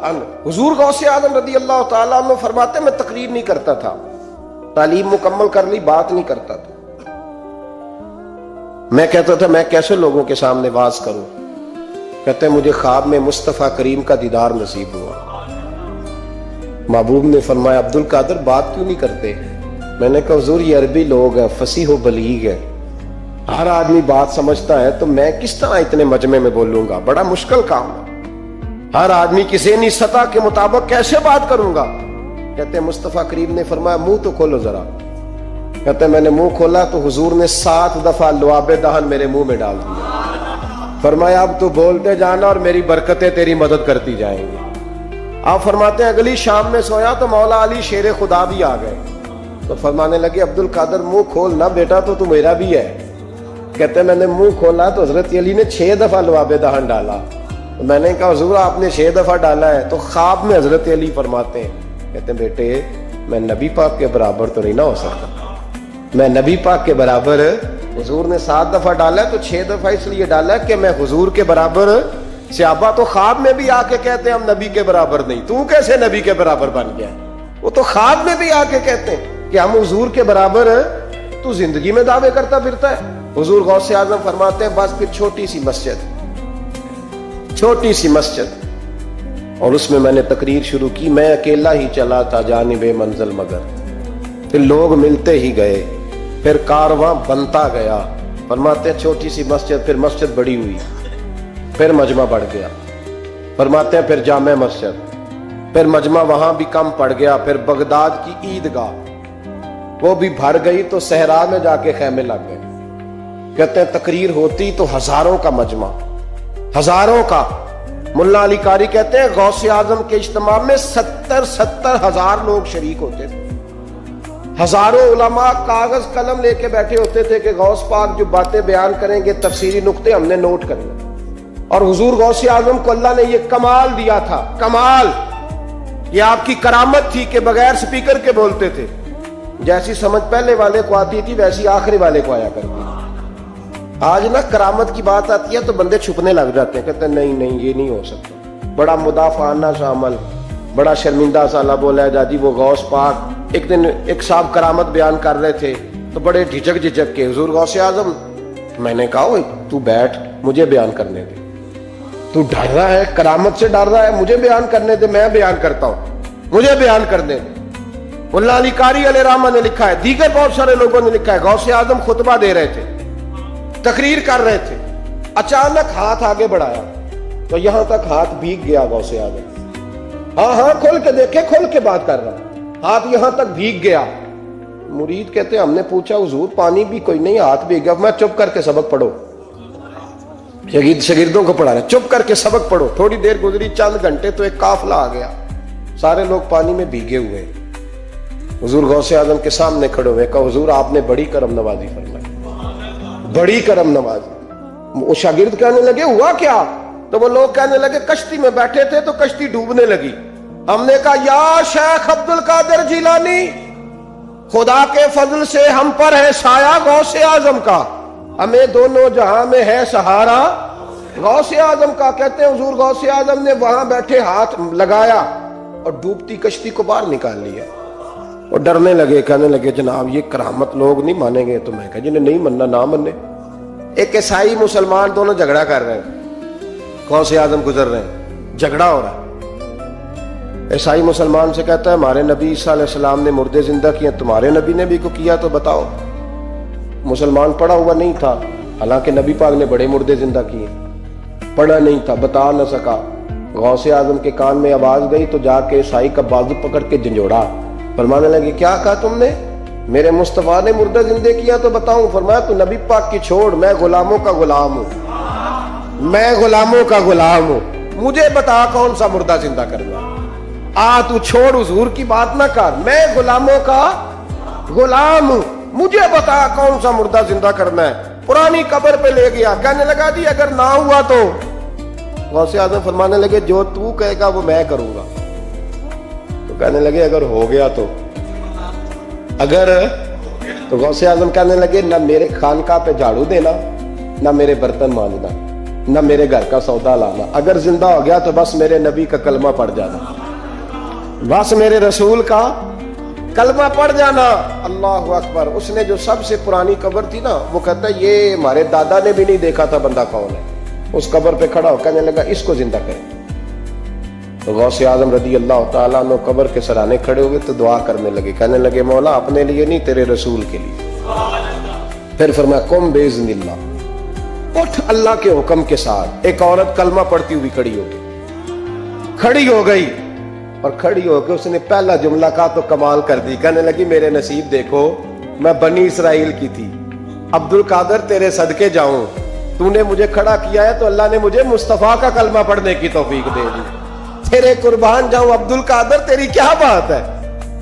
عنہ۔ حضور غوث اعظم رضی اللہ تعالیٰ عنہ فرماتے میں تقریر نہیں کرتا تھا، تعلیم مکمل کر لی، بات نہیں کرتا تھا۔ میں کہتا تھا میں کیسے لوگوں کے سامنے واز کروں؟ کہتے ہیں مجھے خواب میں مصطفیٰ کریم کا دیدار نصیب ہوا۔ محبوب نے فرمایا عبد القادر بات کیوں نہیں کرتے؟ میں نے کہا حضور یہ عربی لوگ ہیں، فصیح و بلیغ ہے، ہر آدمی بات سمجھتا ہے، تو میں کس طرح اتنے مجمع میں بولوں گا؟ بڑا مشکل کام ہے، ہر آدمی کی ذہنی سطح کے مطابق کیسے بات کروں گا؟ کہتے ہیں مصطفیٰ کریم نے فرمایا منہ تو کھولو ذرا۔ کہتے ہیں میں نے منہ کھولا تو حضور نے 7 دفعہ لعاب دہن میرے منہ میں ڈال دیا۔ فرمایا اب تو بولتے جانا اور میری برکتیں تیری مدد کرتی جائیں گی۔ آپ فرماتے ہیں اگلی شام میں سویا تو مولا علی شیر خدا بھی آ گئے، تو فرمانے لگے عبد القادر منہ کھول نہ بیٹا، تو میرا بھی ہے۔ کہتے ہیں میں نے منہ کھولا تو حضرت علی نے 6 دفعہ لعاب دہن ڈالا۔ تو میں نے کہا حضور آپ نے 6 دفعہ ڈالا ہے؟ تو خواب میں حضرت علی فرماتے ہیں، کہتے ہیں بیٹے میں نبی پاک کے برابر تو نہیں نہ ہو سکتا، میں نبی پاک کے برابر، حضور نے 7 دفعہ ڈالا ہے تو 6 دفعہ اس لیے ڈالا ہے کہ میں حضور کے برابر۔ صحابہ تو خواب میں بھی آ کے کہتے ہیں ہم نبی کے برابر نہیں، تو کیسے نبی کے برابر بن گیا؟ وہ تو خواب میں بھی آ کے کہتے ہیں کہ ہم حضور کے برابر، تو زندگی میں دعوے کرتا پھرتا ہے۔ حضور غوث اعظم فرماتے ہیں بس پھر چھوٹی سی مسجد، اور اس میں نے تقریر شروع کی، میں اکیلا ہی چلا تھا جانب منزل مگر، پھر لوگ ملتے ہی گئے، پھر کارواں بنتا گیا۔ فرماتے ہیں چھوٹی سی مسجد، پھر مسجد بڑی ہوئی، پھر مجمع بڑھ گیا۔ فرماتے ہیں پھر جامع مسجد، پھر مجمع وہاں بھی کم پڑ گیا، پھر بغداد کی عیدگاہ وہ بھی بھر گئی تو صحرا میں جا کے خیمے لگ گئے۔ کہتے ہیں تقریر ہوتی تو ہزاروں کا مجمع، ہزاروں کا۔ ملا علی قاری کہتے ہیں غوث اعظم کے اجتماع میں 70 ہزار لوگ شریک ہوتے تھے، ہزاروں علماء کاغذ قلم لے کے بیٹھے ہوتے تھے کہ غوث پاک جو باتیں بیان کریں گے تفسیری نقطے ہم نے نوٹ کرنے۔ اور حضور غوث اعظم کو اللہ نے یہ کمال دیا تھا، کمال، یہ آپ کی کرامت تھی کہ بغیر سپیکر کے بولتے تھے، جیسی سمجھ پہلے والے کو آتی تھی ویسی آخری والے کو آیا کرتی۔ آج نا کرامت کی بات آتی ہے تو بندے چھپنے لگ جاتے ہیں، کہتے ہیں نہیں یہ نہیں ہو سکتا، بڑا مدافعانہ سا عمل، بڑا شرمندہ سا اللہ بولا ہے جاجی وہ غوث پاک۔ ایک دن ایک صاحب کرامت بیان کر رہے تھے تو بڑے جھجک کے حضور غوث اعظم، میں نے کہا اوئے تو بیٹھ مجھے بیان کرنے دے، تو ڈر رہا ہے کرامت سے ڈر رہا ہے، مجھے بیان کرنے دے، میں بیان کرتا ہوں، مجھے بیان کرنے دے۔ ملا علی قاری علیہ رحمہ نے لکھا ہے، دیگر بہت سارے لوگوں نے لکھا ہے، غوث اعظم خطبہ دے رہے تھے، تقریر کر رہے تھے، اچانک ہاتھ آگے بڑھایا تو یہاں تک ہاتھ بھیگ گیا غوث اعظم۔ ہاں کھول کے دیکھے، کھول کے بات کر رہا، ہاتھ یہاں تک بھیگ گیا۔ مرید کہتے ہم نے پوچھا حضور پانی بھی کوئی نہیں، ہاتھ بھیگ گیا۔ میں چپ کر کے سبق پڑھو، شاگردوں کو پڑھا رہے، چپ کر کے سبق پڑھو۔ تھوڑی دیر گزری، چند گھنٹے تو ایک قافلہ آ گیا، سارے لوگ پانی میں بھیگے ہوئے۔ حضور غوث اعظم کے سامنے کھڑے ہوئے، کہا حضور آپ نے بڑی کرم نوازی فرمائی، بڑی کرم نوازی۔ وہ شاگرد کہنے لگے ہوا کیا؟ تو وہ لوگ کہنے لگے کشتی میں بیٹھے تھے تو کشتی ڈوبنے لگی۔ ہم نے کہا یا شیخ عبد القادر جیلانی، خدا کے فضل سے ہم پر ہے سایہ غوث اعظم کا، ہمیں دونوں جہاں میں ہے سہارا غوث اعظم کا۔ کہتے ہیں حضور غوث اعظم نے وہاں بیٹھے ہاتھ لگایا اور ڈوبتی کشتی کو باہر نکال لیا، اور ڈرنے لگے، کہنے لگے جناب یہ کرامت لوگ نہیں مانیں گے۔ تو میں کہا جنہیں نہیں مننا نہ منے۔ ایک عیسائی مسلمان دونوں جھگڑا کر رہے ہیں، غوث اعظم گزر رہے ہیں، جھگڑا ہو رہا ہے۔ عیسائی مسلمان سے کہتا ہے ہمارے نبی عیسیٰ علیہ السلام نے مردے زندہ کیے، تمہارے نبی نے بھی کو کیا تو بتاؤ۔ مسلمان پڑھا ہوا نہیں تھا، حالانکہ نبی پاک نے بڑے مردے زندہ کیے، پڑھا نہیں تھا، بتا نہ سکا۔ غوث اعظم کے کان میں آواز گئی تو جا کے عیسائی کا بازو پکڑ کے جھنجھوڑا، فرمانے لگے کیا کہا تم نے؟ میرے مصطفیٰ نے مردہ زندہ کیا تو بتاؤں؟ فرمایا تو نبی پاک کی چھوڑ، میں غلاموں کا غلام ہوں، میں غلاموں کا غلام ہوں، مجھے بتا کون سا مردہ زندہ کرنا۔ تو چھوڑ حضور کی بات نہ کر، میں غلاموں کا غلام ہوں، مجھے بتا کون سا مردہ زندہ کرنا ہے۔ پرانی قبر پہ لے گیا، کہنے لگا جی اگر نہ ہوا تو؟ غوث اعظم فرمانے لگے جو تو کہے گا وہ میں کروں گا۔ تو کہنے لگے اگر ہو گیا تو؟ تو غوث اعظم کہنے لگے نہ میرے خانقاہ پہ جھاڑو دینا، نہ میرے برتن مانجنا، نہ میرے گھر کا سودا لانا. اگر زندہ ہو گیا تو بس میرے نبی کا کلمہ پڑھ جانا, بس میرے رسول کا کلمہ پڑھ جانا. اللہ اکبر. اس نے جو سب سے پرانی قبر تھی نا, وہ کہتا ہے یہ ہمارے دادا نے بھی نہیں دیکھا تھا بندہ کون ہے. اس قبر پہ کھڑا ہو کہنے لگا اس کو زندہ کریں. تو غوث اعظم رضی اللہ تعالیٰ عنہ قبر کے سرانے کھڑے ہوئے تو دعا کرنے لگے, کہنے لگے مولا اپنے لیے نہیں تیرے رسول کے لیے. پھر فرمایا قم باذن اللہ, اٹھ اللہ کے حکم کے ساتھ. ایک عورت کلمہ پڑھتی ہوئی کھڑی ہو گئی اور کھڑی ہو کے اس نے پہلا جملہ کہا تو کمال کر دی. کہنے لگی میرے نصیب دیکھو, میں بنی اسرائیل کی تھی, عبد القادر تیرے صدقے جاؤں, تو نے مجھے کھڑا کیا ہے تو اللہ نے مجھے مصطفیٰ کا کلمہ پڑھنے کی توفیق دے دی. تیرے قربان جاؤں عبد القادر, تیری کیا بات ہے.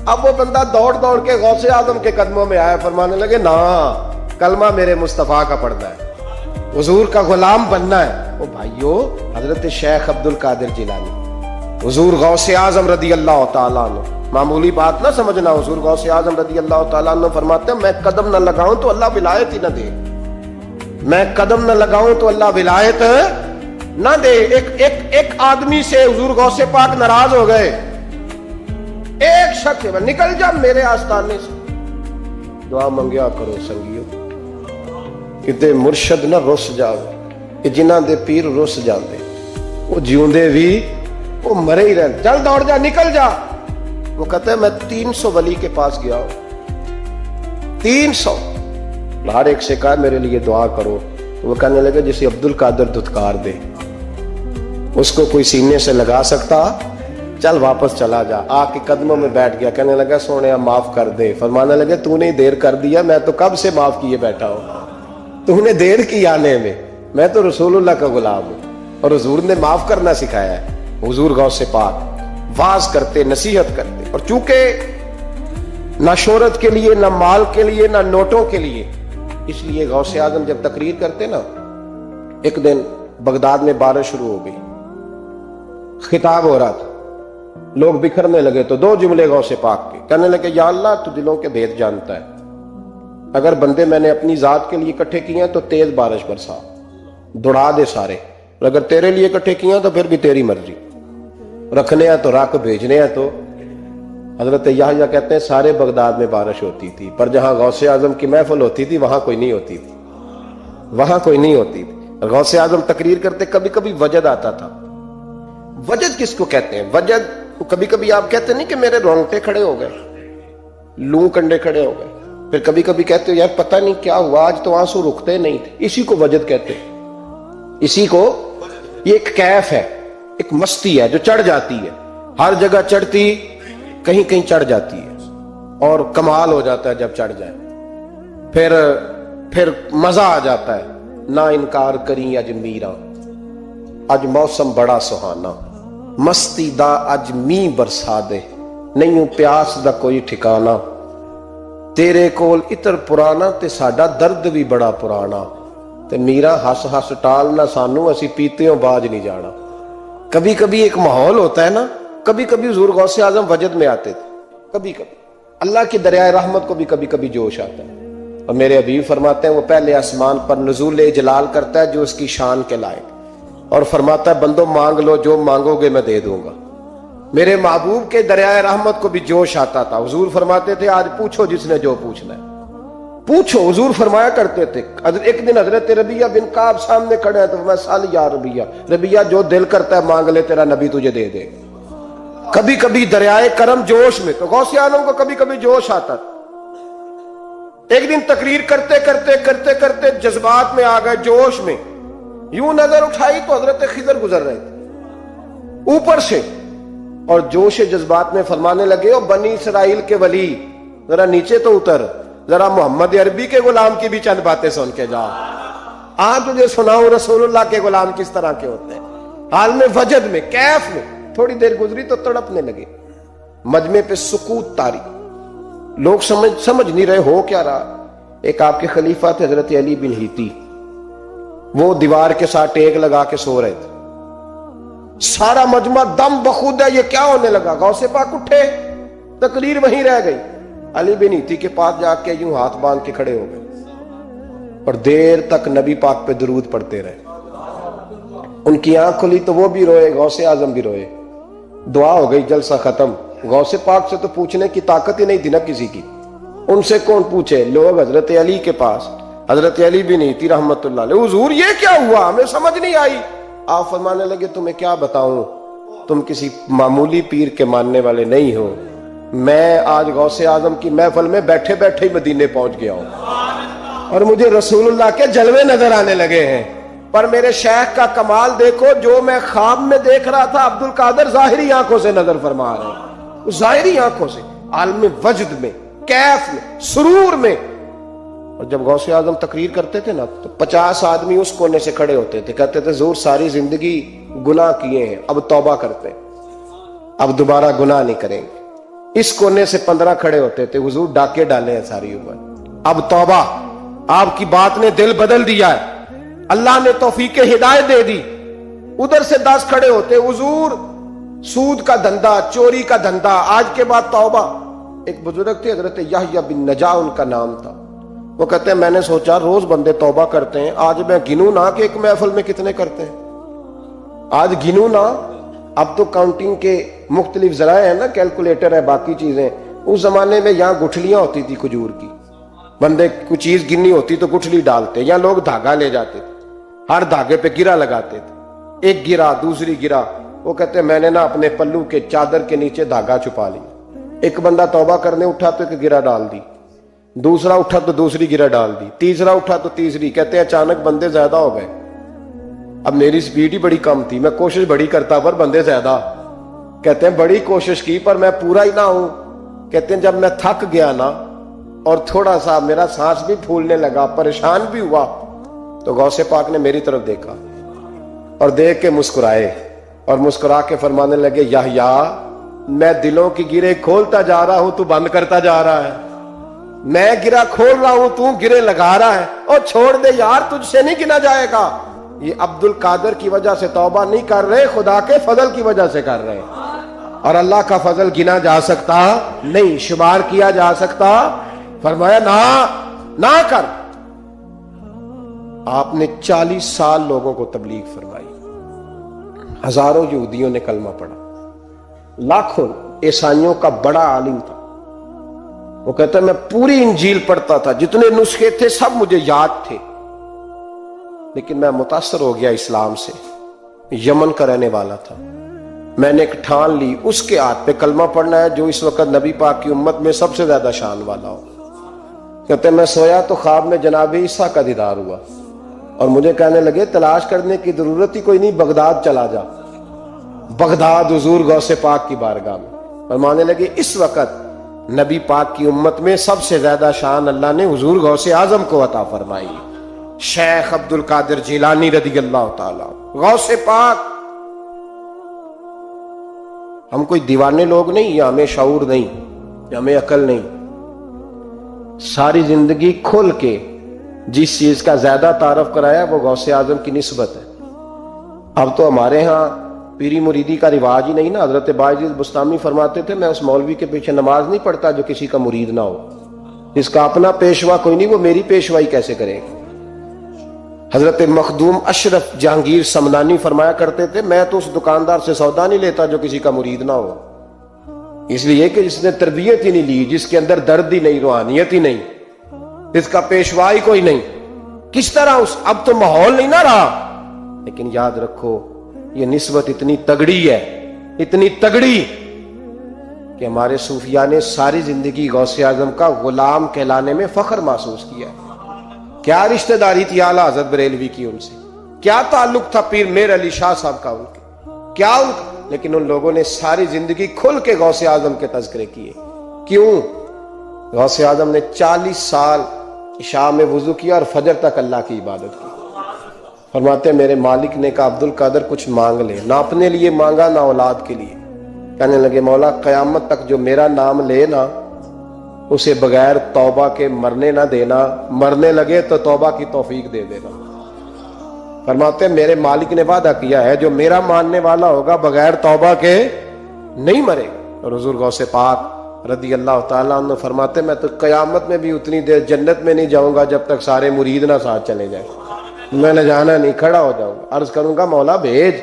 اب وہ بندہ دوڑ کے غوث اعظم کے قدموں میں آیا, فرمانے لگے نا کلمہ میرے مصطفیٰ کا پڑھنا ہے, حضور کا غلام بننا ہے. او بھائیو, حضرت شیخ عبد القادر جیلانی, حضور غوث اعظم رضی اللہ تعالیٰ عنہ, معمولی بات نہ سمجھنا. حضور غوث اعظم رضی اللہ تعالیٰ عنہ فرماتے ہیں میں قدم نہ لگاؤں تو اللہ ولایت ہی نہ دے, میں قدم نہ لگاؤں تو اللہ ولایت نہ دے. ایک آدمی سے حضور غوث پاک ناراض ہو گئے, ایک شخص نکل جا میرے آستانے سے. دعا منگیا کرو سنگیو, کتے مرشد نہ رس جاوے, جنہاں دے پیر رس جاندے, وہ جیوندے بھی وہ مرے ہی رہتے. چل دوڑ جا, نکل جا. وہ کہتا ہے میں 300 ولی کے پاس گیا ہوں, 300, ہر ایک سے کہا میرے لیے دعا کرو. وہ کہنے لگے جسے عبد القادر دھتکار دے, اس کو کوئی سینے سے لگا سکتا, چل واپس چلا جا. آ کے قدموں میں بیٹھ گیا, کہنے لگا سونے معاف کر دے. فرمانے لگے تو نے دیر کر دیا, میں تو کب سے معاف کیے بیٹھا ہوں, تو نے دیر کی آنے میں تو رسول اللہ کا غلام ہوں, اور حضور نے معاف کرنا سکھایا ہے. حضور غوث پاک واز کرتے, نصیحت کرتے, اور چونکہ نہ شہرت کے لیے, نہ مال کے لیے, نہ نوٹوں کے لیے, اس لیے غوث اعظم جب تقریر کرتے نا, ایک دن بغداد میں بارش شروع ہو گئی, خطاب ہو رہا تھا, لوگ بکھرنے لگے تو 2 جملے غوث پاک کے, کہنے لگے یا اللہ تو دلوں کے بھید جانتا ہے, اگر بندے میں نے اپنی ذات کے لیے اکٹھے کیے ہیں تو تیز بارش برسا, دوڑا دے سارے, اور اگر تیرے لیے اکٹھے کیے ہیں تو پھر بھی تیری مرضی, رکھنے ہیں تو رکھ, بھیجنے ہیں تو. حضرت یحییٰ کہتے ہیں سارے بغداد میں بارش ہوتی تھی, پر جہاں غوث اعظم کی محفل ہوتی تھی وہاں کوئی نہیں ہوتی تھی, وہاں کوئی نہیں ہوتی تھی. غوث اعظم تقریر کرتے کبھی کبھی وجد آتا تھا. وجد کس کو کہتے ہیں؟ وجد کبھی کبھی آپ کہتے نہیں کہ میرے رونگٹے کھڑے ہو گئے, لوں کنڈے کھڑے ہو گئے. پھر کبھی کبھی کہتے ہو یار پتہ نہیں کیا ہوا, آج تو آنسو رکتے نہیں تھے. اسی کو وجد کہتے ہیں. اسی کو, یہ ایک کیف ہے, ایک مستی ہے جو چڑھ جاتی ہے, ہر جگہ چڑھتی, کہیں کہیں چڑھ جاتی ہے, اور کمال ہو جاتا ہے جب چڑھ جائے. پھر مزہ آ جاتا ہے. نہ انکار کریں اج میرا, اج موسم بڑا سہانا, مستی دا اج می برسا دے, نہیں پیاس دا کوئی ٹھکانا, تیرے کول اتر پرانا تے ساڈا درد بھی بڑا پرانا, تے میرا ہس ہس ٹال نہ سانو, اسی پیتےوں باج نہیں جانا. کبھی کبھی ایک ماحول ہوتا ہے نا, کبھی کبھی حضور غوث اعظم وجد میں آتے تھے, کبھی کبھی اللہ کی دریائے رحمت کو بھی کبھی کبھی جوش آتا ہے. اور میرے حبیب فرماتے ہیں وہ پہلے آسمان پر نزول جلال کرتا ہے جو اس کی شان کے لائق, اور فرماتا ہے بندوں مانگ لو جو مانگو گے میں دے دوں گا. میرے محبوب کے دریائے رحمت کو بھی جوش آتا تھا. حضور فرماتے تھے آج پوچھو جس نے جو پوچھنا ہے, پوچھو. حضور فرمایا کرتے تھے. ایک دن حضرت ربیعہ بن کعب سامنے کھڑے ہیں تو میں سال یا ربیعہ جو دل کرتا ہے مانگ لے, تیرا نبی تجھے دے دے. کبھی کبھی دریائے کرم جوش میں, تو غوث اعظم کو کبھی کبھی جوش آتا تھا. ایک دن تقریر کرتے کرتے جذبات میں آ گئے, جوش میں, یوں نظر اٹھائی تو حضرت خضر گزر رہے تھے اوپر سے, اور جوش جذبات میں فرمانے لگے او بنی اسرائیل کے ولی ذرا نیچے تو اتر, ذرا محمد عربی کے غلام کی بھی چند باتیں سن کے جا. آج تجھے سناؤں رسول اللہ کے غلام کس طرح کے ہوتے ہیں. حال میں وجد میں, کیف میں, تھوڑی دیر گزری تو تڑپنے لگے. مجمع پہ سکوت تاری, لوگ سمجھ نہیں رہے ہو کیا رہا. ایک آپ کے خلیفہ تھے حضرت علی بن ہیتی, وہ دیوار کے ساتھ ٹیک لگا کے سو رہے تھے. سارا مجمع دم بخود ہے, یہ کیا ہونے لگا. غوث پاک اٹھے, تقریر وہیں رہ گئی. علی بن ہیتی کے پاس جا کے یوں ہاتھ باندھ کے کھڑے ہو گئے, اور دیر تک نبی پاک پہ درود پڑھتے رہے. ان کی آنکھ کھلی تو وہ بھی روئے، غوث اعظم بھی روئے، دعا ہو گئی، جلسہ ختم۔ غوث پاک سے تو پوچھنے کی طاقت ہی نہیں تھی نا کسی کی، ان سے کون پوچھے؟ لوگ حضرت علی کے پاس، حضرت علی بھی نہیں تھی رحمت اللہ علیہ، حضور یہ کیا ہوا، ہمیں سمجھ نہیں آئی۔ آپ فرمانے لگے تمہیں کیا بتاؤں، تم کسی معمولی پیر کے ماننے والے نہیں ہو، میں آج غوث اعظم کی محفل میں بیٹھے بیٹھے ہی مدینے پہنچ گیا ہوں اور مجھے رسول اللہ کے جلوے نظر آنے لگے ہیں۔ پر میرے شیخ کا کمال دیکھو، جو میں خواب میں دیکھ رہا تھا عبد القادر ظاہری آنکھوں سے نظر فرما رہے ہیں، ظاہری آنکھوں سے، عالم وجد میں، کیف میں، سرور میں۔ اور جب غوث اعظم تقریر کرتے تھے نا تو 50 آدمی اس کونے سے کھڑے ہوتے تھے، کہتے تھے حضور ساری زندگی گناہ کیے ہیں، اب توبہ کرتے ہیں، اب دوبارہ گناہ نہیں کریں گے۔ اس کونے سے 15 کھڑے ہوتے تھے، حضور ڈاکے ڈالے ہیں ساری عمر، اب توبہ، آپ کی بات نے دل بدل دیا ہے، اللہ نے توفیق ہدایت دے دی۔ ادھر سے 10 کھڑے ہوتے، حضور سود کا دھندا، چوری کا دھندا، آج کے بعد توبہ۔ ایک بزرگ تھے حضرت یحییٰ بن نجا ان کا نام تھا، وہ کہتے ہیں میں نے سوچا روز بندے توبہ کرتے ہیں، آج میں گنوں نہ کہ ایک محفل میں کتنے کرتے ہیں، آج گنوں نہ۔ اب تو کاؤنٹنگ کے مختلف ذرائع ہیں نا، کیلکولیٹر ہے، باقی چیزیں۔ اس زمانے میں یہاں گٹھلیاں ہوتی تھی کھجور کی، بندے کوئی چیز گننی ہوتی تو گٹھلی ڈالتے، یا لوگ دھاگا لے جاتے تھے، ہر دھاگے پہ گرہ لگاتے تھے، ایک گرہ دوسری گرہ۔ وہ کہتے ہیں میں نے نا اپنے پلو کے چادر کے نیچے دھاگا چھپا لیا، ایک بندہ توبہ کرنے اٹھا تو ایک گرہ ڈال دی، دوسرا اٹھا تو دوسری گرہ ڈال دی، تیسرا اٹھا تو تیسری۔ کہتے ہیں اچانک بندے زیادہ ہو گئے، اب میری سپیڈ ہی بڑی کم تھی، میں کوشش بڑی کرتا پر بندے زیادہ۔ کہتے ہیں بڑی کوشش کی پر میں پورا ہی نہ ہوں۔ کہتے ہیں جب میں تھک گیا نا اور تھوڑا سا میرا سانس بھی پھولنے لگا، پریشان بھی ہوا، تو غوث پاک نے میری طرف دیکھا اور دیکھ کے مسکرائے اور مسکرا کے فرمانے لگے یحییٰ میں دلوں کی گرے کھولتا جا رہا ہوں، تو بند کرتا جا رہا ہے، میں گرہ کھول رہا ہوں، تو گرے لگا رہا ہے، اور چھوڑ دے یار، تجھ سے نہیں گنا جائے گا۔ یہ عبد القادر کی وجہ سے توبہ نہیں کر رہے، خدا کے فضل کی وجہ سے کر رہے ہیں، اور اللہ کا فضل گنا جا سکتا نہیں، شمار کیا جا سکتا۔ فرمایا نہ کر۔ آپ نے 40 سال لوگوں کو تبلیغ فرمائی، ہزاروں یہودیوں نے کلمہ پڑھا، لاکھوں عیسائیوں کا بڑا عالم تھا۔ وہ کہتا ہے میں پوری انجیل پڑھتا تھا، جتنے نسخے تھے سب مجھے یاد تھے، لیکن میں متاثر ہو گیا اسلام سے۔ یمن کا رہنے والا تھا، میں نے ایک ٹھان لی اس کے ہاتھ پہ کلمہ پڑھنا ہے جو اس وقت نبی پاک کی امت میں سب سے زیادہ شان والا ہو۔ کہتے ہیں میں سویا تو خواب میں جناب عیسیٰ کا دیدار ہوا، اور مجھے کہنے لگے تلاش کرنے کی ضرورت ہی کوئی نہیں، بغداد چلا جا۔ بغداد حضور غوث پاک کی بارگاہ میں فرمانے لگے اس وقت نبی پاک کی امت میں سب سے زیادہ شان اللہ نے حضور غوث اعظم کو عطا فرمائی، شیخ عبد القادر جیلانی رضی اللہ تعالی غوث پاک۔ ہم کوئی دیوانے لوگ نہیں، یا ہمیں شعور نہیں، یا ہمیں عقل نہیں، ساری زندگی کھل کے جس چیز کا زیادہ تعارف کرایا وہ غوث اعظم کی نسبت ہے۔ اب تو ہمارے ہاں پیری مریدی کا رواج ہی نہیں نا۔ حضرت باعزیز بستامی فرماتے تھے میں اس مولوی کے پیچھے نماز نہیں پڑھتا جو کسی کا مرید نہ ہو، جس کا اپنا پیشوا کوئی نہیں وہ میری پیشوائی کیسے کرے گا۔ حضرت مخدوم اشرف جہانگیر سمنانی فرمایا کرتے تھے میں تو اس دکاندار سے سودا نہیں لیتا جو کسی کا مرید نہ ہو، اس لیے کہ جس نے تربیت ہی نہیں لی، جس کے اندر درد ہی نہیں، روحانیت ہی نہیں، جس کا پیشوا ہی کوئی نہیں، کس طرح اب تو ماحول نہیں نہ رہا۔ لیکن یاد رکھو یہ نسبت اتنی تگڑی ہے، اتنی تگڑی کہ ہمارے صوفیاء نے ساری زندگی غوث اعظم کا غلام کہلانے میں فخر محسوس کیا ہے۔ کیا رشتہ داری تھی اعلیٰ حضرت بریلوی کی ان سے، کیا تعلق تھا پیر میر علی شاہ صاحب کا ان کے، کیا ان کا، لیکن ان لوگوں نے ساری زندگی کھل کے غوث اعظم کے تذکرے کیے۔ کیوں؟ غوث اعظم نے 40 سال عشاء میں وضو کیا اور فجر تک اللہ کی عبادت کی۔ فرماتے ہیں میرے مالک نے کہا عبد القادر کچھ مانگ لے، نہ اپنے لیے مانگا نہ اولاد کے لیے۔ کہنے لگے مولا قیامت تک جو میرا نام لے نا اسے بغیر توبہ کے مرنے نہ دینا، مرنے لگے تو توبہ کی توفیق دے دینا۔ فرماتے ہیں میرے مالک نے وعدہ کیا ہے جو میرا ماننے والا ہوگا بغیر توبہ کے نہیں مرے گا۔ اور حضور غوث پاک رضی اللہ تعالیٰ عنہ فرماتے میں تو قیامت میں بھی اتنی دیر جنت میں نہیں جاؤں گا جب تک سارے مرید نہ ساتھ چلے جائیں۔ میں نے جانا نہیں, کھڑا ہو جاؤں گا, عرض کروں گا مولا بھیج.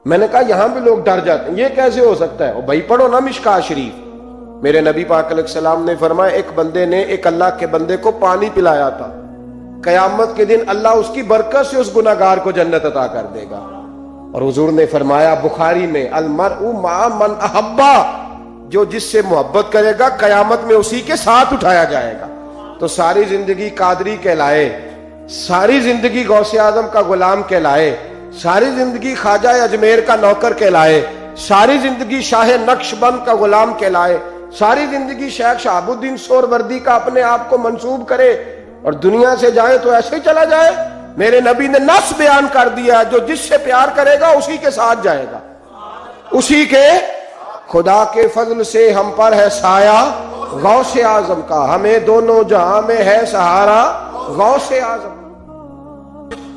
میں نے کہا یہاں بھی لوگ ڈر جاتے ہیں, یہ کیسے ہو سکتا ہے؟ اور بھائی پڑھو نا مشکاہ شریف. میرے نبی پاک علیہ السلام نے فرمایا ایک بندے نے ایک اللہ کے بندے کو پانی پلایا تھا, قیامت کے دن اللہ اس کی برکت سے اس گناہگار کو جنت عطا کر دے گا. اور حضور نے فرمایا بخاری میں المرء مع من احبا, جو جس سے محبت کرے گا قیامت میں اسی کے ساتھ اٹھایا جائے گا. تو ساری زندگی قادری کہلائے, ساری زندگی غوث اعظم کا غلام کہلائے, ساری زندگی خواجہ اجمیر کا نوکر کہلائے, ساری زندگی شاہ نقش بند کا غلام کہلائے, ساری زندگی شیخ شہاب الدین سہروردی کا اپنے آپ کو منسوب کرے اور دنیا سے جائے تو ایسے ہی چلا جائے. میرے نبی نے نص بیان کر دیا, جو جس سے پیار کرے گا اسی کے ساتھ جائے گا, اسی کے. خدا کے فضل سے ہم پر ہے سایہ غوث اعظم کا, ہمیں دونوں جہاں میں ہے سہارا غوث اعظم.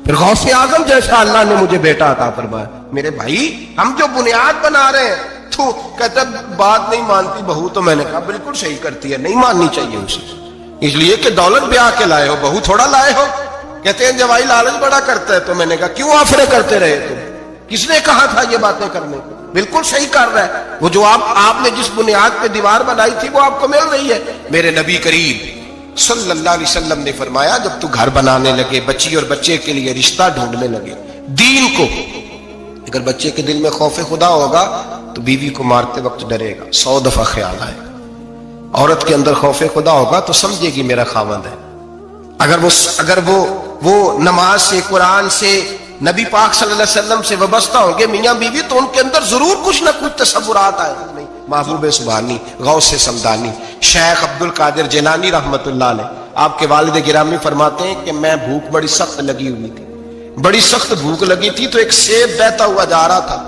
پھر غوث اعظم جیسا اللہ نے مجھے بیٹا عطا فرمایا. میرے بھائی ہم جو بنیاد بنا رہے ہیں, تو کہتا بات نہیں مانتی بہو, تو میں نے کہا بالکل صحیح کرتی ہے, نہیں ماننی چاہیے اسے, اس لیے کہ دولت بیاہ کے لائے ہو, بہو تھوڑا لائے ہو. کہتے ہیں جوائی لالچ بڑا کرتا ہے. تو میں نے کہا کیوں آفرے کرتے رہے تم, کس نے کہا تھا یہ باتیں کرنے کو؟ بالکل صحیح کر رہا ہے. وہ جو آپ نے جس بنیاد پہ دیوار بنائی تھی وہ آپ کو مل رہی ہے. میرے نبی کریم صلی اللہ علیہ وسلم نے فرمایا جب تو گھر بنانے لگے, بچی اور بچے کے لیے رشتہ ڈھونڈنے لگے, دین کو, اگر بچے کے دل میں خوف خدا ہوگا تو بیوی کو مارتے وقت ڈرے گا, 100 دفعہ خیال آئے گا. عورت کے اندر خوف خدا ہوگا تو سمجھے گی میرا خاوند ہے. اگر وہ نماز سے, قرآن سے, نبی پاک صلی اللہ علیہ وسلم سے وابستہ ہوں گے میاں بیوی, تو ان کے اندر ضرور کچھ نہ کچھ تصورات آئے. نہیں, محبوب سبحانی, غوث سمدانی, شیخ عبد القادر جیلانی رحمت اللہ علیہ, آپ کے والد گرامی فرماتے ہیں کہ میں بھوک بڑی سخت لگی ہوئی تھی, بڑی سخت بھوک لگی تھی, تو ایک سیب بہتا ہوا جا رہا تھا,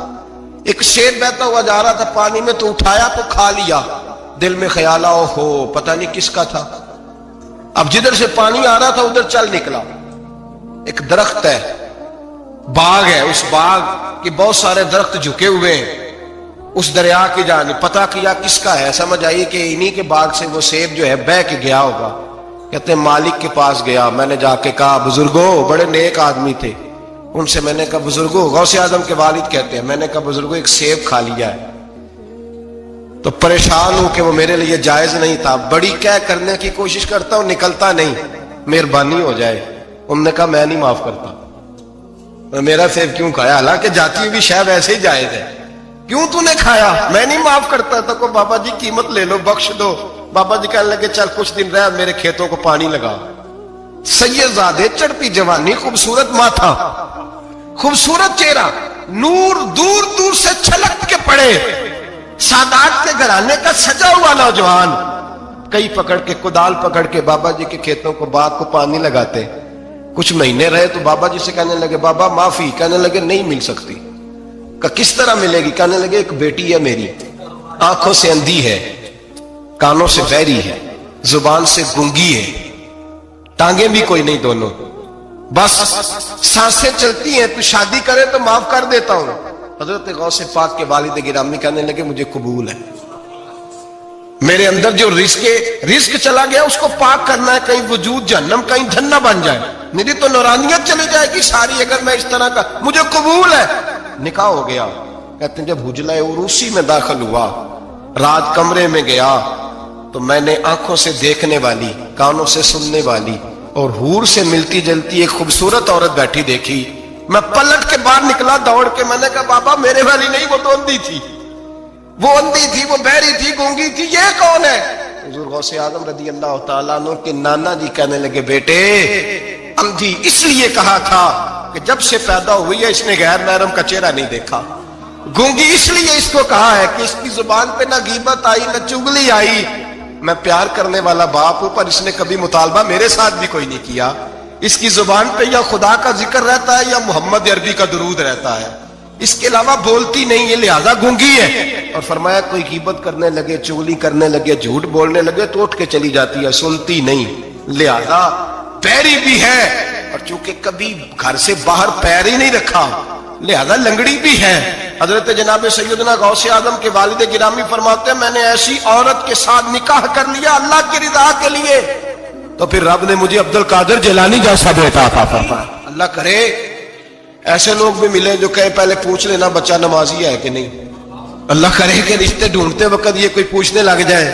ایک سیب بہتا ہوا جا رہا تھا پانی میں, تو اٹھایا تو کھا لیا. دل میں خیال آؤ ہو پتہ نہیں کس کا تھا. اب جدھر سے پانی آ رہا تھا ادھر چل نکلا. ایک درخت ہے, باغ ہے, اس باغ کے بہت سارے درخت جھکے ہوئے ہیں, اس دریا کی جانب پتہ کیا کس کا ہے, سمجھ آئی کہ انہی کے باغ سے وہ سیب جو ہے بہ کے گیا ہوگا. کہتے ہیں مالک کے پاس گیا, میں نے جا کے کہا بزرگوں, بڑے نیک آدمی تھے, ان سے میں نے کہا بزرگوں, غوث اعظم کے والد کہتے ہیں, میں نے کہا بزرگوں ایک سیب کھا لیا ہے, تو پریشان ہوں کہ وہ میرے لیے جائز نہیں تھا, بڑی کہہ کرنے کی کوشش کرتا ہوں, نکلتا نہیں, مہربانی ہو جائے. انہوں نے کہا میں نہیں معاف کرتا, میرا سیب کیوں کھایا, حالانکہ جاتی ہوئی بھی شاید ایسے ہی جائز ہے, کیوں تو نے کھایا؟ میں نہیں معاف کرتا. تو کو بابا جی قیمت لے لو, بخش دو. بابا جی کہنے لگے چل کچھ دن رہ, میرے کھیتوں کو پانی لگا. سید زادے, چڑھتی جوانی, خوبصورت ماتھا, خوبصورت چہرہ, نور دور دور سے چھلک کے پڑے, سادات کے گھرانے کا سجا ہوا نوجوان, کئی پکڑ کے, کدال پکڑ کے بابا جی کے کھیتوں کو, باغ کو پانی لگاتے. کچھ مہینے رہے تو بابا جی سے کہنے لگے بابا معافی, کہنے لگے نہیں مل سکتی. کہ کس طرح ملے گی؟ کہنے لگے ایک بیٹی ہے میری, آنکھوں سے اندھی ہے, کانوں سے بہری ہے, زبان سے گونگی ہے, ٹانگیں بھی کوئی نہیں دونوں, بس سانسیں چلتی ہیں, تو شادی کرے تو معاف کر دیتا ہوں. حضرت غوث پاک کے والد گرامی کہنے لگے مجھے قبول ہے, میرے اندر جو رزق چلا گیا اس کو پاک کرنا ہے, کہیں وجود جہنم کہیں جھنہ بن جائے, میری تو نورانیت چلی جائے گی ساری اگر میں اس طرح کا, مجھے قبول ہے. نکاح ہو گیا. کہتے ہیں جب حجلہ عروسی میں داخل ہوا, رات کمرے میں گیا, تو میں نے آنکھوں سے دیکھنے والی, کانوں سے سننے والی اور حور سے ملتی جلتی ایک خوبصورت عورت بیٹھی دیکھی. میں پلٹ کے باہر نکلا دوڑ کے, میں نے کہا بابا میرے والی نہیں, وہ تو اندھی تھی, وہ اندھی تھی, وہ بہری تھی, گونگی تھی, یہ کون ہے؟ حضور غوث اعظم رضی اللہ تعالیٰ عنہ کے نانا جی کہنے لگے بیٹے اندھی اس لیے کہا تھا کہ جب سے پیدا ہوئی ہے اس نے غیر محرم کا چہرہ نہیں دیکھا. گونگی اس لیے اس کو کہا ہے کہ اس کی زبان پہ نہ غیبت آئی نہ چگلی آئی. میں پیار کرنے والا باپ ہوں, پر اس نے کبھی مطالبہ میرے ساتھ بھی کوئی نہیں کیا. اس کی زبان پہ یا خدا کا ذکر رہتا ہے یا محمد عربی کا درود رہتا ہے, اس کے علاوہ بولتی نہیں, یہ لہذا گونگی ہے. اور فرمایا کوئی غیبت کرنے لگے, چگلی کرنے لگے, جھوٹ بولنے لگے تو اٹھ کے چلی جاتی ہے, سنتی نہیں, لہذا پیری بھی ہے. اور چونکہ کبھی گھر سے باہر پیر ہی نہیں رکھا لہذا لنگڑی بھی ہے. حضرت جناب سیدنا غوث اعظم کے والد گرامی فرماتے ہیں میں نے ایسی عورت کے ساتھ نکاح کر لیا اللہ کی رضا کے لیے, تو پھر رب نے مجھے عبد القادر جیلانی جیسا بیٹا عطا فرمایا. اللہ کرے ایسے لوگ بھی ملے جو کہے پہلے پوچھ لینا بچہ نمازی ہے کہ نہیں. اللہ کرے کہ رشتے ڈھونڈتے وقت یہ کوئی پوچھنے لگ جائے.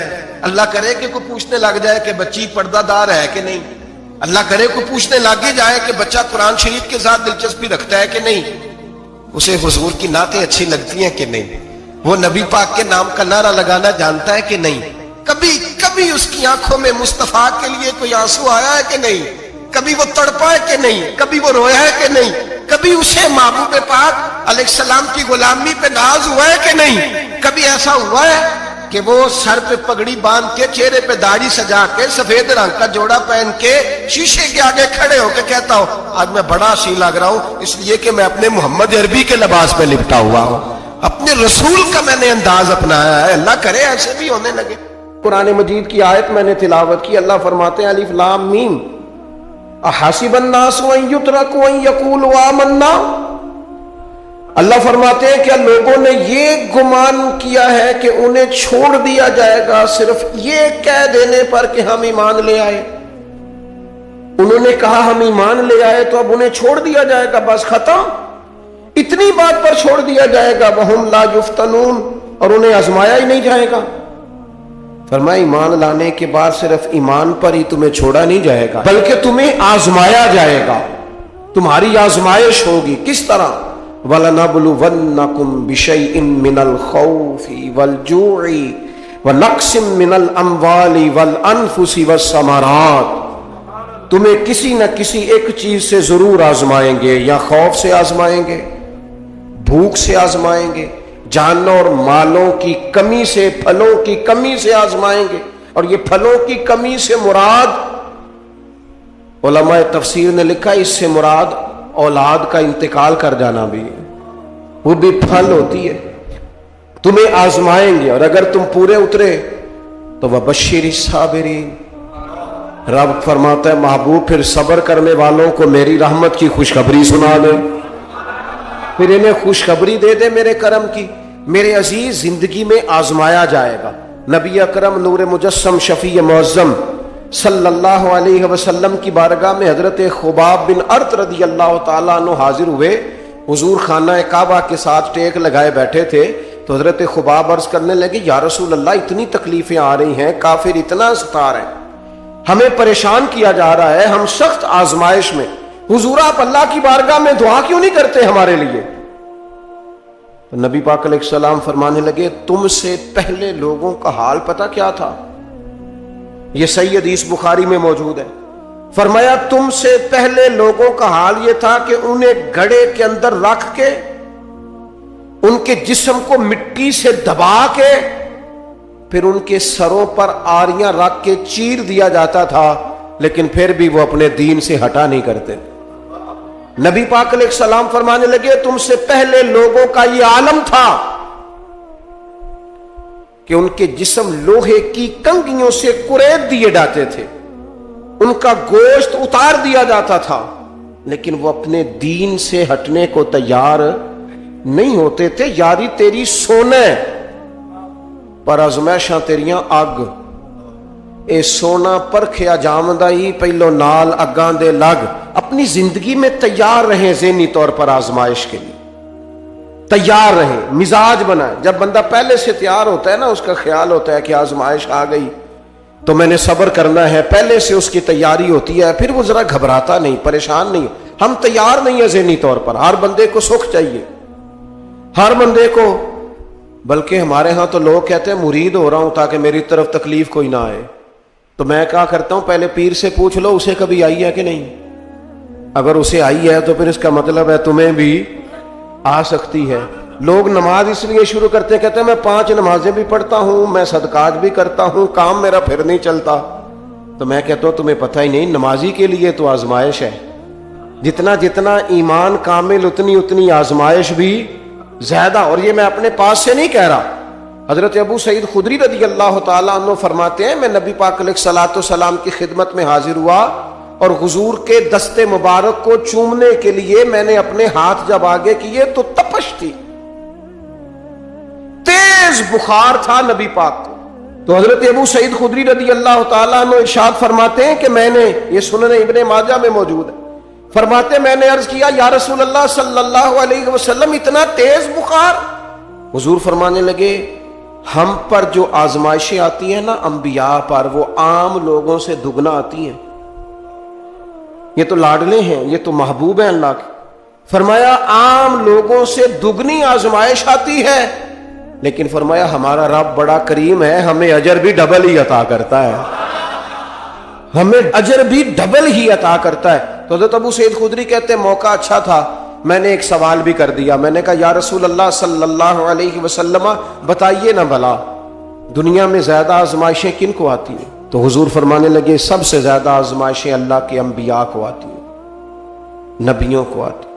اللہ کرے کہ کوئی پوچھنے لگ جائے کہ بچی پردہ دار ہے کہ نہیں. اللہ کرے کوئی پوچھنے لگ ہی جائے کہ بچہ قرآن شریف کے ساتھ دلچسپی رکھتا ہے کہ نہیں. اسے حضور کی نعتیں اچھی لگتی ہیں کہ نہیں. وہ نبی پاک کے نام کا نعرہ لگانا جانتا ہے کہ نہیں. کبھی اس کی آنکھوں میں مصطفیٰ کے لیے کوئی آنسو آیا ہے کہ نہیں. کبھی وہ تڑپا ہے کہ نہیں. کبھی وہ رویا ہے کہ نہیں. کبھی اسے محبوب پاک علیہ السلام کی غلامی پہ ناز ہوا ہے کہ نہیں. کبھی ایسا ہوا ہے کہ وہ سر پہ پگڑی باندھ کے چہرے پہ داڑھی سجا کے سفید رنگ کا جوڑا پہن کے شیشے کے آگے کھڑے ہو کے کہتا ہو آج میں بڑا سی لگ رہا ہوں اس لیے کہ میں اپنے محمد عربی کے لباس پہ لپٹا ہوا ہوں, اپنے رسول کا میں نے انداز اپنایا ہے. اللہ کرے ایسے بھی ہونے لگے. قرآن مجید کی آیت میں نے تلاوت کی. اللہ فرماتے ہیں الف لام میم احسب الناس ان یترکوا ان یقولوا آمنا. اللہ فرماتے ہیں کیا لوگوں نے یہ گمان کیا ہے کہ انہیں چھوڑ دیا جائے گا صرف یہ کہہ دینے پر کہ ہم ایمان لے آئے. انہوں نے کہا ہم ایمان لے آئے تو اب انہیں چھوڑ دیا جائے گا بس ختم. اتنی بات پر چھوڑ دیا جائے گا. وہم لا یفتنون, اور انہیں آزمایا ہی نہیں جائے گا. فرمایا ایمان لانے کے بعد صرف ایمان پر ہی تمہیں چھوڑا نہیں جائے گا بلکہ تمہیں آزمایا جائے گا. تمہاری آزمائش ہوگی. کس طرح؟ وَلَنَبْلُوَنَّكُمْ بِشَيْءٍ مِّنَ الْخَوْفِ وَالْجُوعِ وَنَقْصٍ مِّنَ الْأَمْوَالِ وَالْأَنفُسِ وَالثَّمَرَاتِ. تمہیں کسی نہ کسی ایک چیز سے ضرور آزمائیں گے. یا خوف سے آزمائیں گے, بھوک سے آزمائیں گے, جانوں اور مالوں کی کمی سے, پھلوں کی کمی سے آزمائیں گے. اور یہ پھلوں کی کمی سے مراد علماء تفسیر نے لکھا اس سے مراد اولاد کا انتقال کر جانا بھی ہے. وہ بھی پھل ہوتی ہے. تمہیں آزمائیں گے اور اگر تم پورے اترے تو وَبَشِّرِ الصَّابِرِينَ. رب فرماتا ہے محبوب پھر صبر کرنے والوں کو میری رحمت کی خوشخبری سنا دے, پھر انہیں خوشخبری دے دے میرے کرم کی. میرے عزیز زندگی میں آزمایا جائے گا. نبی اکرم نور مجسم شفیع معظم صلی اللہ علیہ وسلم کی بارگاہ میں حضرت خباب بن ارت رضی اللہ تعالیٰ عنہ حاضر ہوئے. حضور خانہ کعبہ کے ساتھ ٹیک لگائے بیٹھے تھے تو حضرت خباب عرض کرنے لگے یا رسول اللہ اتنی تکلیفیں آ رہی ہیں, کافر اتنا ستا رہے ہیں, ہمیں پریشان کیا جا رہا ہے, ہم سخت آزمائش میں. حضور آپ اللہ کی بارگاہ میں دعا کیوں نہیں کرتے ہمارے لیے؟ تو نبی پاک علیہ السلام فرمانے لگے تم سے پہلے لوگوں کا حال پتہ کیا تھا؟ یہ صحیح حدیث بخاری میں موجود ہے. فرمایا تم سے پہلے لوگوں کا حال یہ تھا کہ انہیں گڑھے کے اندر رکھ کے ان کے جسم کو مٹی سے دبا کے پھر ان کے سروں پر آریاں رکھ کے چیر دیا جاتا تھا, لیکن پھر بھی وہ اپنے دین سے ہٹا نہیں کرتے. نبی پاک علیہ السلام فرمانے لگے تم سے پہلے لوگوں کا یہ عالم تھا کہ ان کے جسم لوہے کی کنگھیوں سے کریت دیے جاتے تھے, ان کا گوشت اتار دیا جاتا تھا, لیکن وہ اپنے دین سے ہٹنے کو تیار نہیں ہوتے تھے. یاری تیری سونے پر ازمائشاں تیریاں اگ, اے سونا پرکھیا جامدہ ہی پہلو نال اگاں دے لگ. اپنی زندگی میں تیار رہیں, ذہنی طور پر آزمائش کے لیے تیار رہیں, مزاج بنائیں. جب بندہ پہلے سے تیار ہوتا ہے نا, اس کا خیال ہوتا ہے کہ آزمائش آ گئی تو میں نے صبر کرنا ہے, پہلے سے اس کی تیاری ہوتی ہے, پھر وہ ذرا گھبراتا نہیں, پریشان نہیں. ہم تیار نہیں ہیں ذہنی طور پر. ہر بندے کو سکھ چاہیے, ہر بندے کو. بلکہ ہمارے ہاں تو لوگ کہتے ہیں مرید ہو رہا ہوں تاکہ میری طرف تکلیف کوئی نہ آئے. تو میں کہا کرتا ہوں پہلے پیر سے پوچھ لو اسے کبھی آئی ہے کہ نہیں. اگر اسے آئی ہے تو پھر اس کا مطلب ہے تمہیں بھی آ سکتی ہے. لوگ نماز اس لیے شروع کرتے کہتے ہیں میں 5 نمازیں بھی پڑھتا ہوں, میں صدقات بھی کرتا ہوں, کام میرا پھر نہیں چلتا. تو میں کہتا ہوں تمہیں پتہ ہی نہیں, نمازی کے لیے تو آزمائش ہے. جتنا جتنا ایمان کامل اتنی اتنی آزمائش بھی زیادہ. اور یہ میں اپنے پاس سے نہیں کہہ رہا. حضرت ابو سعید خدری رضی اللہ تعالیٰ عنہ فرماتے ہیں میں نبی پاک علیہ الصلوۃ والسلام کی خدمت میں حاضر ہوا اور حضور کے دستے مبارک کو چومنے کے لیے میں نے اپنے ہاتھ جب آگے کیے تو تپش تھی, تیز بخار تھا نبی پاک کو. تو حضرت ابو سعید خدری رضی اللہ تعالیٰ عنہ ارشاد فرماتے ہیں کہ میں نے, یہ سنن ابن ماجہ میں موجود ہے, فرماتے میں نے عرض کیا یا رسول اللہ صلی اللہ علیہ وسلم اتنا تیز بخار؟ حضور فرمانے لگے ہم پر جو آزمائشیں آتی ہیں نا انبیاء پر، وہ عام لوگوں سے دگنا آتی ہیں. یہ تو لاڈلے ہیں، یہ تو محبوب ہیں اللہ کے. فرمایا عام لوگوں سے دگنی آزمائش آتی ہے، لیکن فرمایا ہمارا رب بڑا کریم ہے، ہمیں اجر بھی ڈبل ہی عطا کرتا ہے، ہمیں اجر بھی ڈبل ہی عطا کرتا ہے. تو حضرت ابو سعید خدری کہتے ہیں موقع اچھا تھا، میں نے ایک سوال بھی کر دیا. میں نے کہا یا رسول اللہ صلی اللہ علیہ وسلم بتائیے نا بھلا دنیا میں زیادہ آزمائشیں کن کو آتی ہیں؟ تو حضور فرمانے لگے سب سے زیادہ آزمائشیں اللہ کے انبیاء کو آتی ہیں، نبیوں کو آتی ہیں.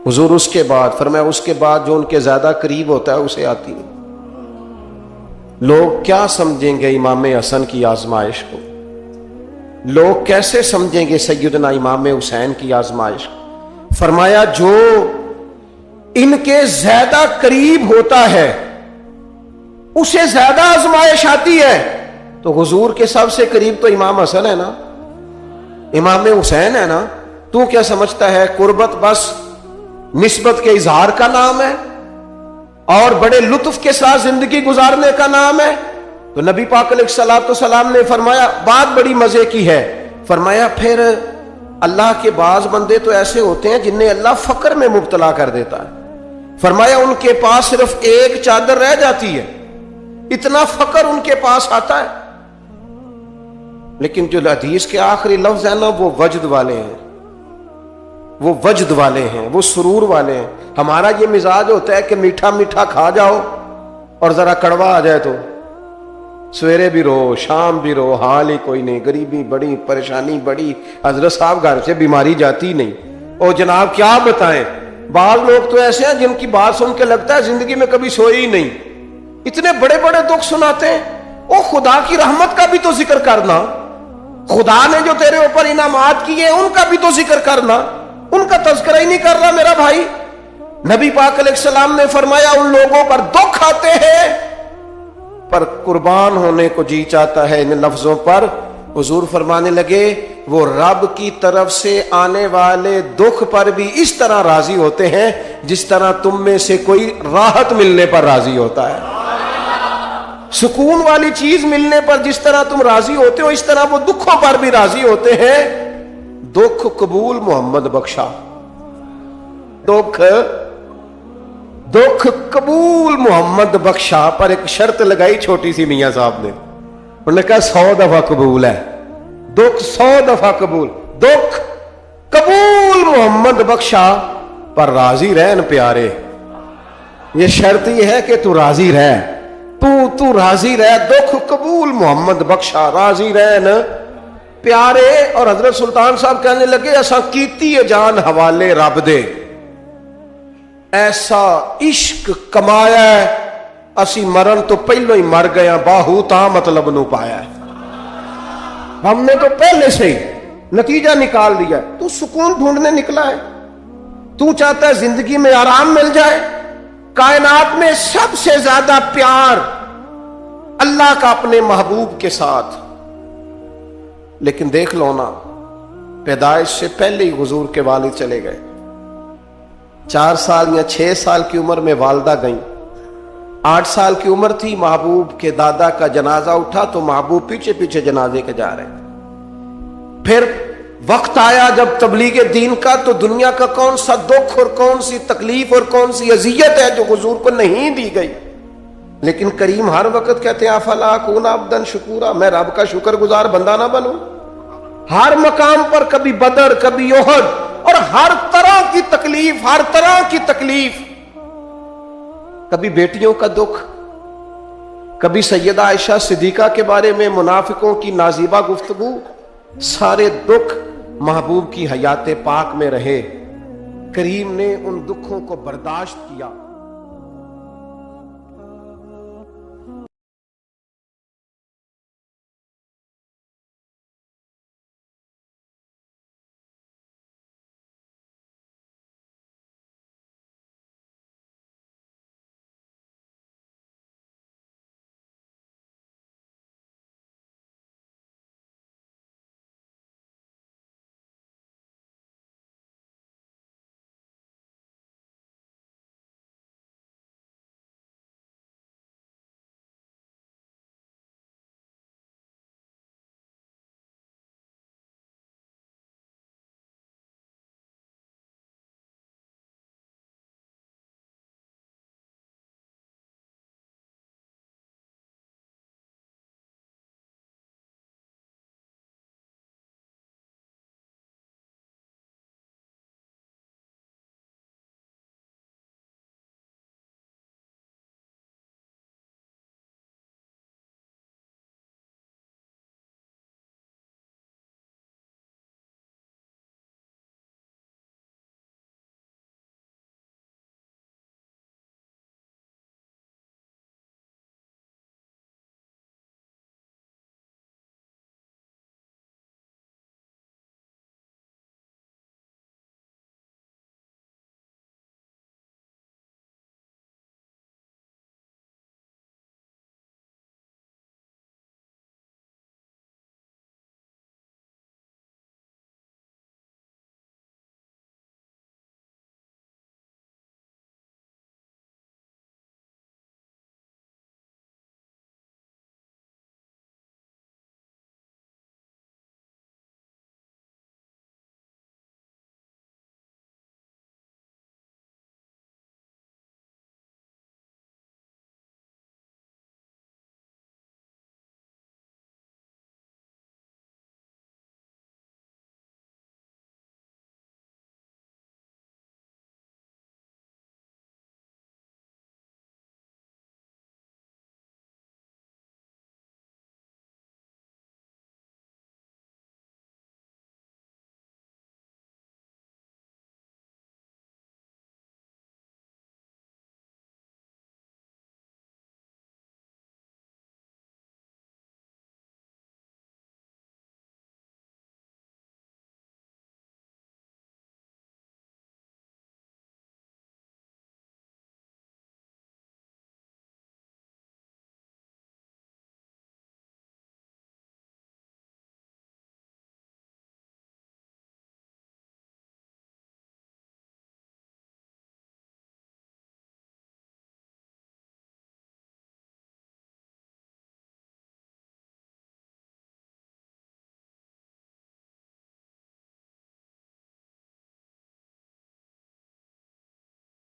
حضور اس کے بعد فرمایا اس کے بعد جو ان کے زیادہ قریب ہوتا ہے اسے آتی ہیں. لوگ کیا سمجھیں گے امام حسن کی آزمائش کو؟ لوگ کیسے سمجھیں گے سیدنا امام حسین کی آزمائش کو؟ فرمایا جو ان کے زیادہ قریب ہوتا ہے اسے زیادہ آزمائش آتی ہے. تو حضور کے سب سے قریب تو امام حسن ہے نا، امام حسین ہے نا. تو کیا سمجھتا ہے قربت بس نسبت کے اظہار کا نام ہے اور بڑے لطف کے ساتھ زندگی گزارنے کا نام ہے؟ تو نبی پاک علیہ الصلوۃ والسلام نے فرمایا بات بڑی مزے کی ہے. فرمایا پھر اللہ کے بعض بندے تو ایسے ہوتے ہیں جنہیں اللہ فقر میں مبتلا کر دیتا ہے. فرمایا ان کے پاس صرف ایک چادر رہ جاتی ہے، اتنا فقر ان کے پاس آتا ہے. لیکن جو حدیث کے آخری لفظ ہے نا وہ وجد والے ہیں، وہ وجد والے ہیں، وہ سرور والے ہیں. ہمارا یہ مزاج ہوتا ہے کہ میٹھا میٹھا کھا جاؤ اور ذرا کڑوا آ جائے تو سویرے بھی رو شام بھی رو، حال ہی کوئی نہیں، غریبی بڑی، پریشانی بڑی، حضرت صاحب گھر سے بیماری جاتی نہیں. اور جناب کیا بتائیں، بعض لوگ تو ایسے ہیں جن کی بات سن کے لگتا ہے زندگی میں کبھی سوئے ہی نہیں، اتنے بڑے بڑے دکھ سناتے ہیں. او خدا کی رحمت کا بھی تو ذکر کرنا، خدا نے جو تیرے اوپر انعامات کیے ان کا بھی تو ذکر کرنا، ان کا تذکرہ ہی نہیں کر رہا میرا بھائی. نبی پاک علیہ السلام نے فرمایا ان لوگوں پر دکھ آتے ہیں پر قربان ہونے کو جی چاہتا ہے ان لفظوں پر. حضور فرمانے لگے وہ رب کی طرف سے آنے والے دکھ پر بھی اس طرح راضی ہوتے ہیں جس طرح تم میں سے کوئی راحت ملنے پر راضی ہوتا ہے. سکون والی چیز ملنے پر جس طرح تم راضی ہوتے ہو اس طرح وہ دکھوں پر بھی راضی ہوتے ہیں. دکھ قبول محمد بخشا، دکھ قبول محمد بخشا. پر ایک شرط لگائی چھوٹی سی میاں صاحب نے، انہوں نے کہا 100 دفعہ قبول ہے دکھ، 100 دفعہ قبول. دکھ قبول محمد بخشا پر راضی رہن پیارے. یہ شرط یہ ہے کہ تو راضی رہ، تو راضی رہ. دکھ قبول محمد بخشا، راضی رہن پیارے. اور حضرت سلطان صاحب کہنے لگے ایسا کیتی ہے جان حوالے رب دے، ایسا عشق کمایا ہے اسی مرن تو پہلو ہی مر گیا، باہو تا مطلب نو پایا ہے. ہم نے تو پہلے سے ہی نتیجہ نکال دیا. تو سکون ڈھونڈنے نکلا ہے، تو چاہتا ہے زندگی میں آرام مل جائے. کائنات میں سب سے زیادہ پیار اللہ کا اپنے محبوب کے ساتھ. لیکن دیکھ لو نا پیدائش سے پہلے ہی حضور کے والد چلے گئے. 4 سال یا 6 سال کی عمر میں والدہ گئیں. 8 سال کی عمر تھی، محبوب کے دادا کا جنازہ اٹھا تو محبوب پیچھے پیچھے جنازے کے جا رہے. پھر وقت آیا جب تبلیغ دین کا تو دنیا کا کون سا دکھ اور کون سی تکلیف اور کون سی اذیت ہے جو حضور کو نہیں دی گئی. لیکن کریم ہر وقت کہتے ہیں افلا اکون عبدا شکورا، میں رب کا شکر گزار بندہ نہ بنوں. ہر مقام پر کبھی بدر کبھی احد اور ہر طرح کی تکلیف، ہر طرح کی تکلیف. کبھی بیٹیوں کا دکھ، کبھی سیدہ عائشہ صدیقہ کے بارے میں منافقوں کی نازیبہ گفتگو. سارے دکھ محبوب کی حیات پاک میں رہے. کریم نے ان دکھوں کو برداشت کیا.